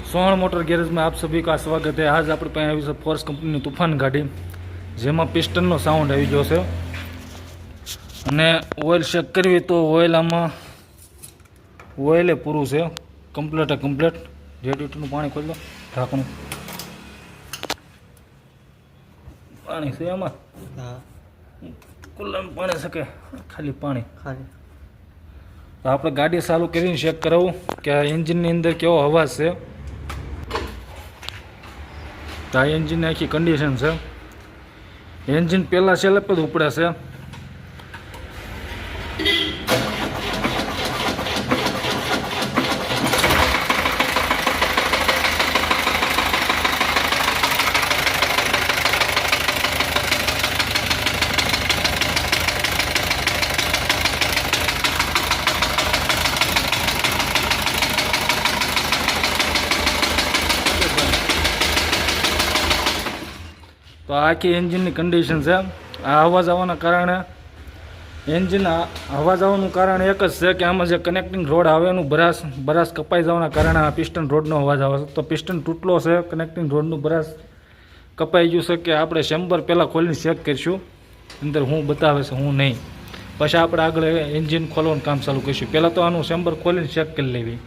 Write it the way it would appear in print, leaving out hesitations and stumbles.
सोहण motor garage में आप सभी का स्वागत है। आज अपने पास आई फोर्स कंपनी तूफान गाड़ी जेमा पिस्टन साउंड आई गयो है અને ઓઇલ ચેક કરવી તો ઓઇલ આમાં ઓઇલે પૂરું છે કમ્પ્લીટ રેડિએટરનું પાણી ખોલી દો ઢાંકણું પાણી છે આમાં કુલરમાં પાણી શકે ખાલી પાણી તો આપણે ગાડી ચાલુ કરીને ચેક કરાવું કે આ એન્જિનની અંદર કેવો અવાજ છે। તો આ એન્જિનની આખી કન્ડિશન છે। એન્જિન પહેલાં સેલેપ જ ઉપડે છે। तो आखी एंजिन की कंडीशन है। आ अवाज आवाना कारणे एंजिन अवाज आवानुं कारण एक ज छे कि आमां जे कनेक्टिंग रोड आवे एनुं बरास कपाई जवाना कारणे आ पिस्टन रोडनो अवाज आवे छे। तो पिस्टन तूटलो छे, कनेक्टिंग रोडनुं बरास कपाई गयुं छे कि आपणे चेम्बर पहेला खोलीने चेक करशुं अंदर हुं बतावे छे हुं नहीं, पछी आपणे आगळ एंजिन खोलवानुं काम चालू करशुं। पहेला तो आनुं चेम्बर खोलीने चेक करी लेवी।